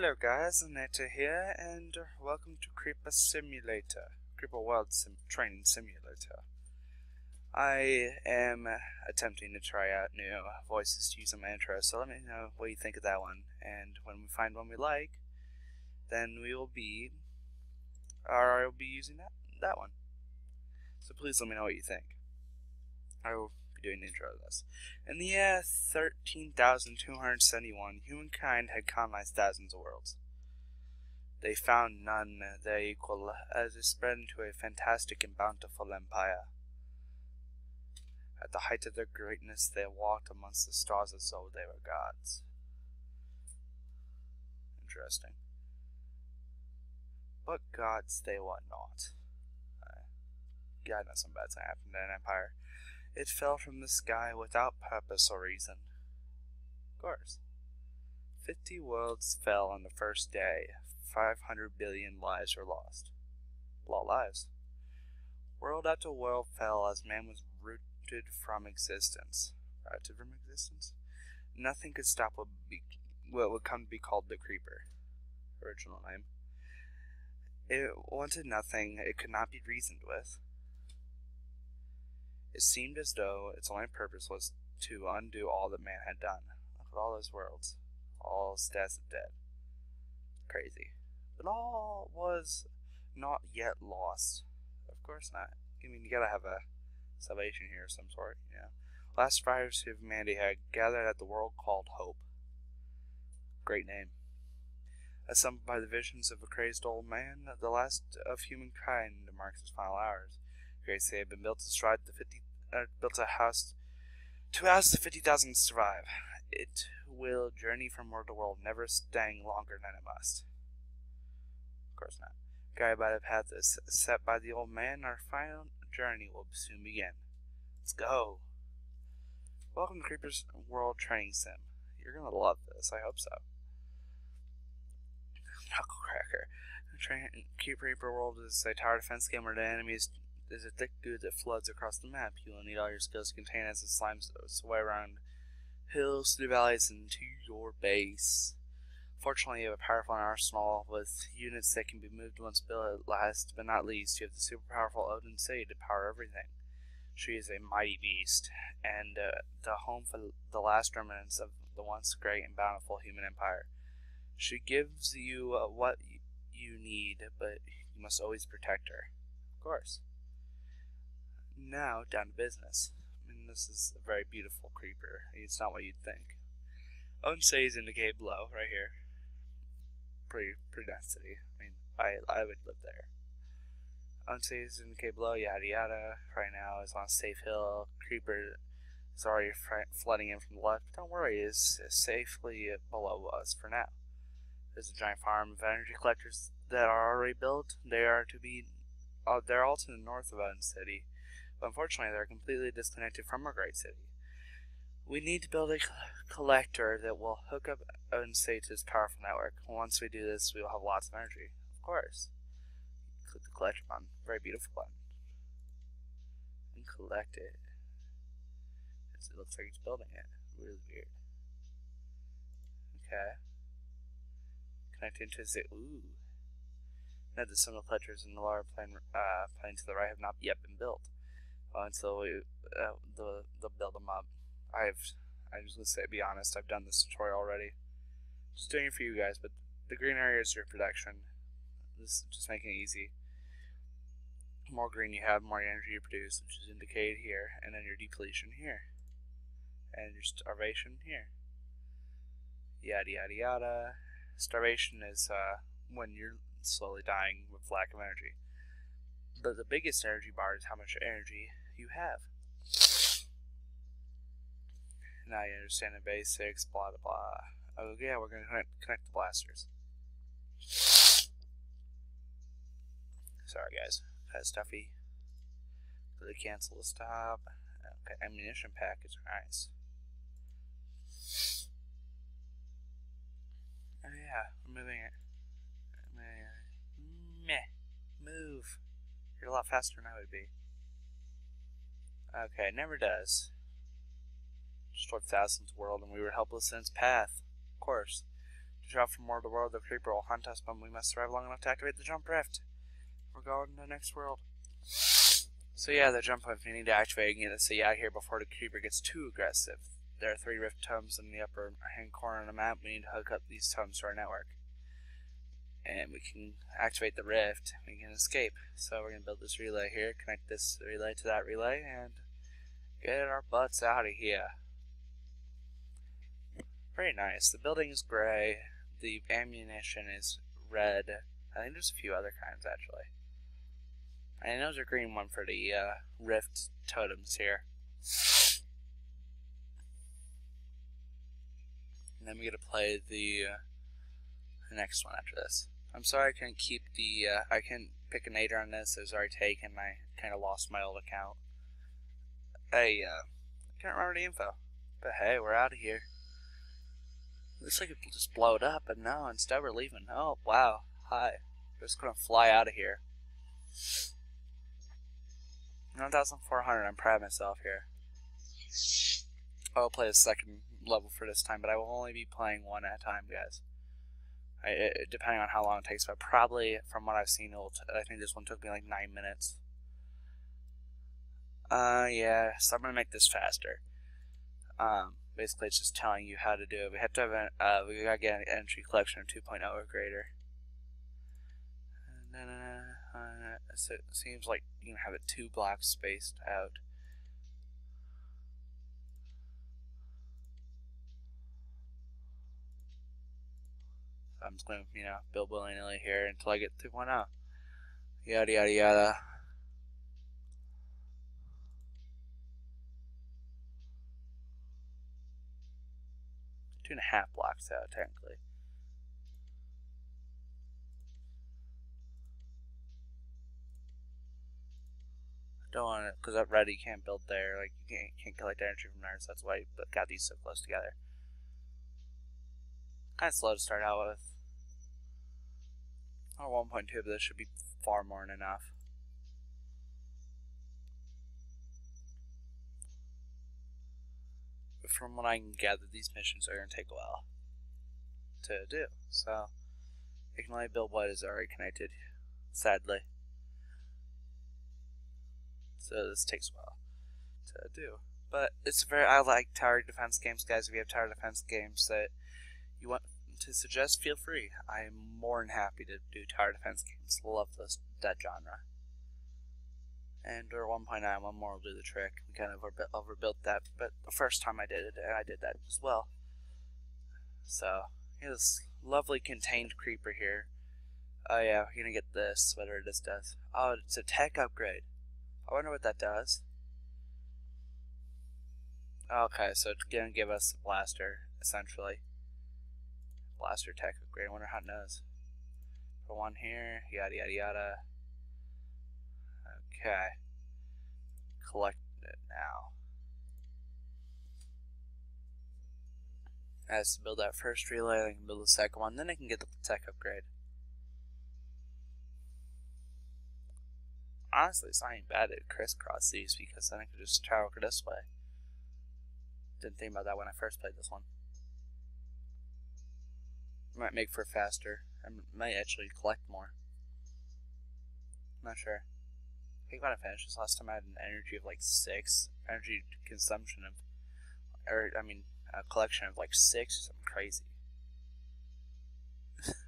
Hello guys, Neta here, and welcome to Creeper Simulator, Creeper World Training Simulator. I am attempting to try out new voices to use in my intro, so let me know what you think of that one, and when we find one we like, then I'll be using that one. So please let me know what you think. I will be doing the intro of this. In the year 13,271, humankind had colonized thousands of worlds. They found none their equal as they spread into a fantastic and bountiful empire. At the height of their greatness, they walked amongst the stars as though they were gods. Interesting. But gods they were not. God knows some bad thing happened to an empire. It fell from the sky without purpose or reason. Of course. 50 worlds fell on the first day. 500 billion lives were lost. A lot of lives. World after world fell as man was rooted from existence. Rooted from existence? Nothing could stop what would come to be called the Creeper. Original name. It wanted nothing it could not be reasoned with. It seemed as though its only purpose was to undo all that man had done. Look at all those worlds. All stats of dead. Crazy. But all was not yet lost. Of course not. I mean, you gotta have a salvation here of some sort, you know. Last survivors of humanity had gathered at the world called Hope. Great name. Assembled by the visions of a crazed old man, the last of humankind marks his final hours. Grace they had been built to stride built a house to house the 50,000 to survive. It will journey from world to world, never staying longer than it must. Of course not. Guided by the path set by the old man, our final journey will soon begin. Let's go. Welcome to Creeper's World Training Sim. You're gonna love this. I hope so. Knucklecracker. Creeper World is a tower defense game where the enemies is a thick goo that floods across the map. You will need all your skills to contain as it slimes its way around hills through valleys and to your base. Fortunately, you have a powerful arsenal with units that can be moved once built. Last but not least, you have the super powerful Odin City to power everything. She is a mighty beast, and the home for the last remnants of the once great and bountiful human empire. She gives you what you need, but you must always protect her. Of course. Now, down to business. I mean, this is a very beautiful creeper. It's not what you'd think. Odin City is indicated below, right here. Pretty nice city. I mean, I would live there. Odin City is indicated below, yada yada. Right now, it's on a safe hill. Creeper is already flooding in from the left. But don't worry, it's safely below us for now. There's a giant farm of energy collectors that are already built. They're all to the north of Odin City. But unfortunately, they're completely disconnected from our great city. We need to build a collector that will hook up Odin City to this powerful network. Once we do this, we will have lots of energy. Of course. Click the collector button. Very beautiful button. And collect it. It looks like it's building it. Really weird. Okay. Connect into the ooh. Note that some of the collectors in the lower plane to the right have not yet been built. Until they'll build them up. I'm just gonna say, be honest, I've done this tutorial already. Just doing it for you guys, but the green area is your production. This is just making it easy. The more green you have, the more energy you produce, which is indicated here, and then your depletion here, and your starvation here. Yada yada yada. Starvation is when you're slowly dying with lack of energy. But the biggest energy bar is how much energy you have. Now you understand the basics, blah blah blah. Oh yeah, we're gonna connect the blasters. Sorry guys, kind of stuffy. Really cancel the stop. Okay, ammunition packets are nice. Oh yeah, we're moving it. Meh. Move. You're a lot faster than I would be. Okay, it never does. Destroyed thousands of world and we were helpless in its path. Of course. To travel from world to world, the creeper will hunt us, but we must survive long enough to activate the jump rift. We're going to the next world. So yeah, the jump rift, we need to activate and get the city out of here before the creeper gets too aggressive. There are 3 rift tomes in the upper hand corner of the map. We need to hook up these tomes to our network. And we can activate the rift, we can escape. So we're going to build this relay here, connect this relay to that relay, and get our butts out of here. Very nice. The building is gray, the ammunition is red. I think there's a few other kinds actually. I know there's a green one for the rift totems here. And then we get to play the next one after this. I'm sorry I couldn't keep the, I couldn't pick a nader on this. It was already taken. I kind of lost my old account. I can't remember the info. But hey, we're out of here. Looks like it will just blow it up, but no, instead we're leaving. Oh, wow. Hi. We're just gonna fly out of here. 1,400, I'm proud of myself here. I'll play the second level for this time, but I will only be playing one at a time, guys. Depending on how long it takes, but probably, from what I've seen, I think this one took me like 9 minutes. Yeah, so I'm gonna make this faster. Basically it's just telling you how to do it. We have to have we gotta get an entry collection of 2.0 or greater. So it seems like you can have it 2 blocks spaced out. So I'm just gonna, build willy-nilly here until I get 2.0. Yada yada yada. Two and a half blocks out, technically. Don't want it, because that red you can't build there. Like, you can't collect energy from there, so that's why I got these so close together. Kind of slow to start out with. Or 1.2, but this should be far more than enough. But from what I can gather, these missions are going to take a while to do. So, I can only build what is already connected, sadly. So this takes a while to do. But I like tower defense games, guys. If you have tower defense games that you want to suggest, feel free. I am more than happy to do tower defense games. Love that genre. And or 1.9, one more will do the trick. We kind of overbuilt that, but the first time I did it, I did that as well. So, this lovely contained creeper here. Oh yeah, we're gonna get this, whatever this does. Oh, it's a tech upgrade. I wonder what that does. Okay, so it's gonna give us a blaster, essentially. Blaster tech upgrade. I wonder how it does. Put one here, yada yada yada. Okay. Collect it now. As to build that first relay, I can build the second one, then I can get the tech upgrade. Honestly, it's not even bad to crisscross these because then I could just travel this way. Didn't think about that when I first played this one. Might make for faster. I might actually collect more. I'm not sure. I think when I finished this last time I had an energy of like 6. Energy consumption of, a collection of like 6 or something crazy.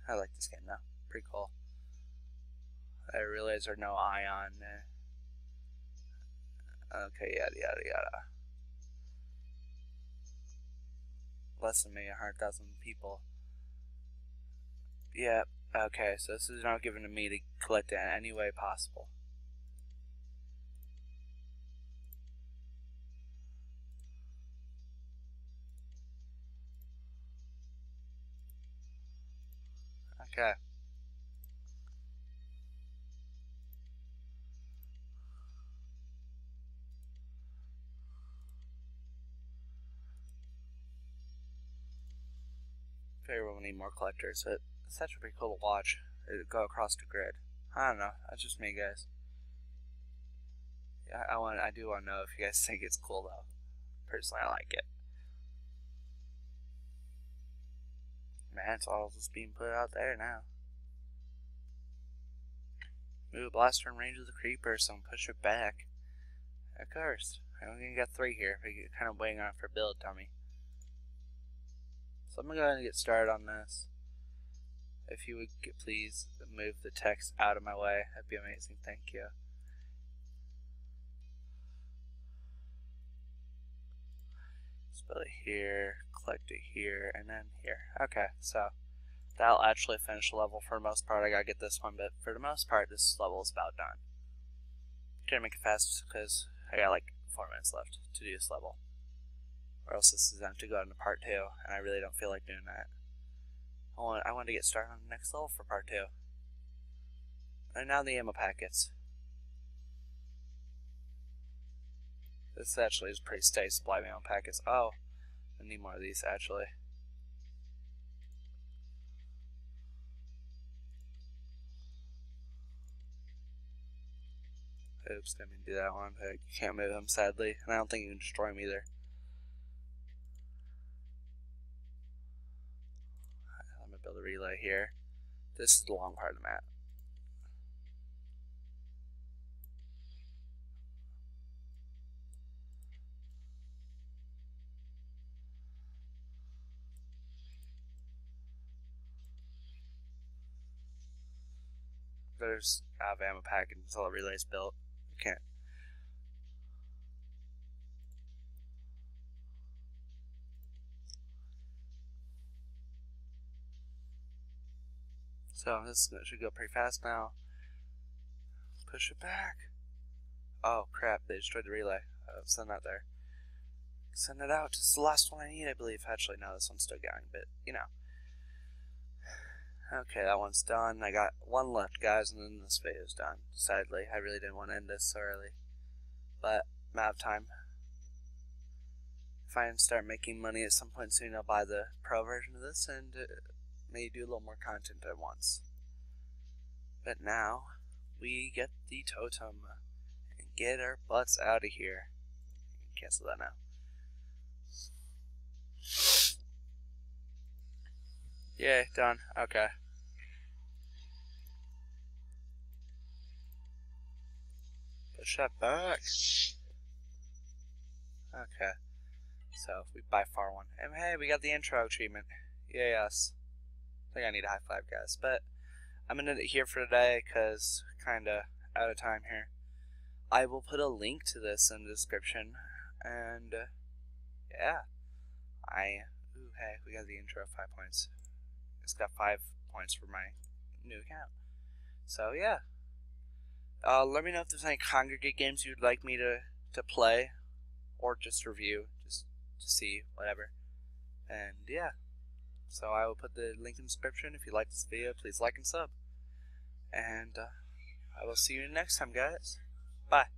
I like this game though. Pretty cool. I realize there's no ion. Okay, yada yada yada. Less than maybe 100,000 people. Yeah, okay, so this is now given to me to collect it in any way possible. Okay. Figure we'll need more collectors, but it's actually pretty cool to watch it go across the grid. I don't know, that's just me, guys. Yeah, I do want to know if you guys think it's cool though. Personally, I like it. Man, it's all just being put out there now. Move blaster in range of the creeper, so push it back. Of course. I'm gonna get 3 here. We're kind of waiting on it for build dummy. So I'm gonna go ahead and get started on this. If you would please move the text out of my way, that'd be amazing. Thank you. Build it here, collect it here, and then here. Okay, so that'll actually finish the level for the most part. I gotta get this one, but for the most part, this level is about done. Trying to make it fast because I got like 4 minutes left to do this level, or else this is going to go into part 2, and I really don't feel like doing that. I want to get started on the next level for part 2. And now the ammo packets. This actually is pretty steady supply of ammo packets. Oh, I need more of these actually. Oops, didn't mean to do that one. I can't move him sadly, and I don't think you can destroy him either. Let me build a relay here. This is the long part of the map. There's out of ammo pack until the relay's built. I can't. So this should go pretty fast now. Push it back. Oh crap, they destroyed the relay. Send that there. Send it out. It's the last one I need, I believe. Actually, no, this one's still going, but you know. Okay, that one's done. I got 1 left, guys, and then this video's done. Sadly, I really didn't want to end this so early, but I'm out of time. If I start making money at some point soon, I'll buy the pro version of this and maybe do a little more content at once. But now, we get the totem and get our butts out of here. Cancel that now. Yay, done. Okay. Push that back. Okay. So, we by far won. And hey, we got the intro achievement. Yay us. I think I need a high five, guys. But I'm going to end it here for today because kinda out of time here. I will put a link to this in the description. And, yeah. Ooh, hey, we got the intro 5 points. It's got 5 points for my new account. So yeah, let me know if there's any Kongregate games you'd like me to play, or just review, just to see, whatever. And yeah, so I will put the link in the description. If you like this video, please like and sub. And I will see you next time, guys. Bye.